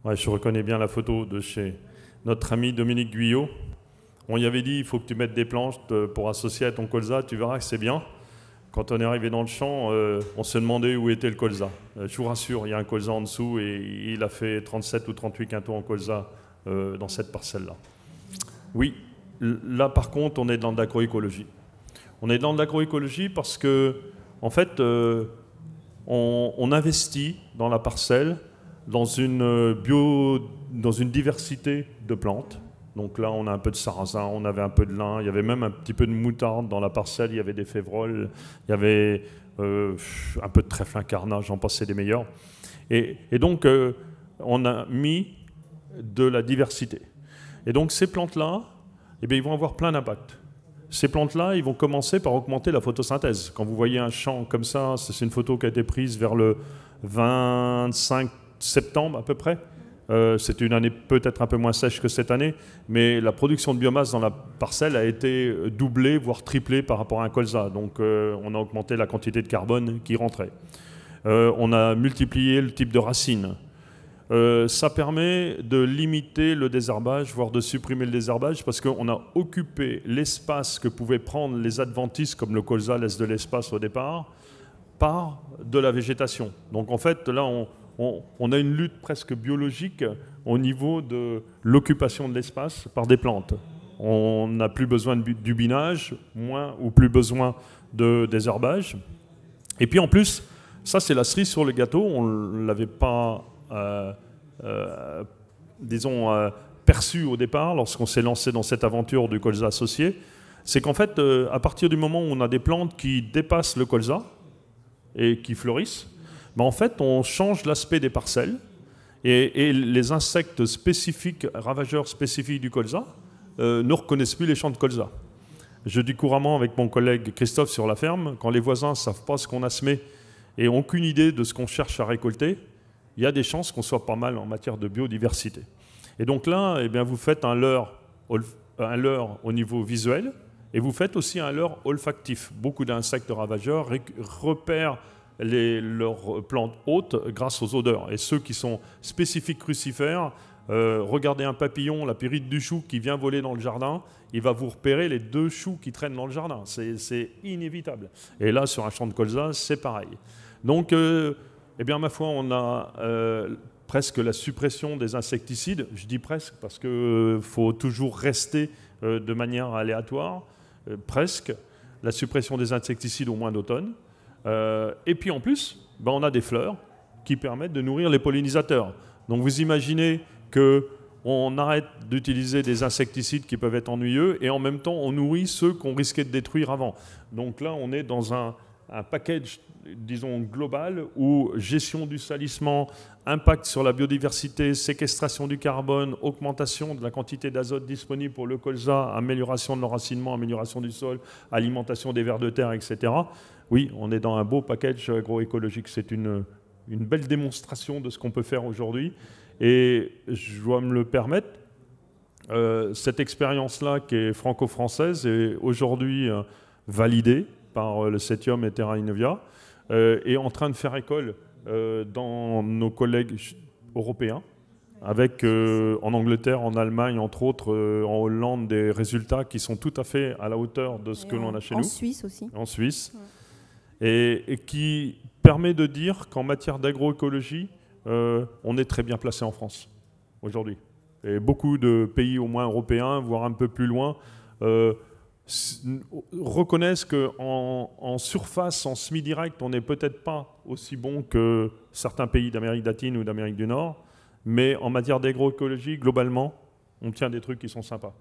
Ouais, je reconnais bien la photo de chez notre ami Dominique Guyot. On y avait dit, il faut que tu mettes des planches pour associer à ton colza, tu verras que c'est bien. Quand on est arrivé dans le champ, on se demandait où était le colza. Je vous rassure, il y a un colza en dessous et il a fait 37 ou 38 quintaux en colza dans cette parcelle-là. Oui, là par contre, on est dans de l'agroécologie. On est dans de l'agroécologie parce que, en fait, on investit dans la parcelle dans une diversité de plantes. Donc là, on a un peu de sarrasin, on avait un peu de lin, il y avait même un petit peu de moutarde dans la parcelle, il y avait des févroles, il y avait un peu de trèfle incarnat, j'en passais des meilleurs. Et donc, on a mis de la diversité. Et donc, ces plantes-là, eh bien, ils vont avoir plein d'impact. Ces plantes-là, ils vont commencer par augmenter la photosynthèse. Quand vous voyez un champ comme ça, c'est une photo qui a été prise vers le 25 septembre à peu près. C'est une année peut-être un peu moins sèche que cette année, mais la production de biomasse dans la parcelle a été doublée, voire triplée par rapport à un colza. Donc on a augmenté la quantité de carbone qui rentrait. On a multiplié le type de racines. Ça permet de limiter le désherbage, voire de supprimer le désherbage, parce qu'on a occupé l'espace que pouvaient prendre les adventices, comme le colza laisse de l'espace au départ, par de la végétation. Donc en fait, là, on a une lutte presque biologique au niveau de l'occupation de l'espace par des plantes. On n'a plus besoin du binage, moins ou plus besoin de désherbage. Et puis en plus, ça c'est la cerise sur le gâteau, on ne l'avait pas, perçu au départ lorsqu'on s'est lancé dans cette aventure du colza associé. C'est qu'en fait, à partir du moment où on a des plantes qui dépassent le colza et qui fleurissent, mais en fait, on change l'aspect des parcelles et les insectes spécifiques, ravageurs spécifiques du colza, ne reconnaissent plus les champs de colza. Je dis couramment avec mon collègue Christophe sur la ferme, quand les voisins ne savent pas ce qu'on a semé et n'ont aucune idée de ce qu'on cherche à récolter, il y a des chances qu'on soit pas mal en matière de biodiversité. Et donc là, eh bien, vous faites un leurre au niveau visuel et vous faites aussi un leurre olfactif. Beaucoup d'insectes ravageurs repèrent leurs plantes hôtes grâce aux odeurs. Et ceux qui sont spécifiques crucifères, regardez un papillon, la pyrite du chou qui vient voler dans le jardin, il va vous repérer les 2 choux qui traînent dans le jardin. C'est inévitable. Et là, sur un champ de colza, c'est pareil. Donc, eh bien, ma foi, on a presque la suppression des insecticides. Je dis presque parce qu'il faut toujours rester de manière aléatoire. Presque. La suppression des insecticides au mois d'automne. Et puis en plus, ben on a des fleurs qui permettent de nourrir les pollinisateurs. Donc vous imaginez qu'on arrête d'utiliser des insecticides qui peuvent être ennuyeux et en même temps on nourrit ceux qu'on risquait de détruire avant. Donc là on est dans un package, disons, global où gestion du salissement, impact sur la biodiversité, séquestration du carbone, augmentation de la quantité d'azote disponible pour le colza, amélioration de l'enracinement, amélioration du sol, alimentation des vers de terre, etc. Oui, on est dans un beau package agroécologique. C'est une belle démonstration de ce qu'on peut faire aujourd'hui. Et je dois me le permettre, cette expérience-là qui est franco-française est aujourd'hui validée par le Cetium et Terra Innovia, est en train de faire école dans nos collègues européens, avec en Angleterre, en Allemagne, entre autres, en Hollande, des résultats qui sont tout à fait à la hauteur de ce que l'on a chez nous. En Suisse aussi. En Suisse. Ouais. Et qui permet de dire qu'en matière d'agroécologie, on est très bien placé en France, aujourd'hui. Et beaucoup de pays, au moins européens, voire un peu plus loin, reconnaissent qu'en surface, en semi-direct, on n'est peut-être pas aussi bon que certains pays d'Amérique latine ou d'Amérique du Nord, mais en matière d'agroécologie, globalement, on tient des trucs qui sont sympas.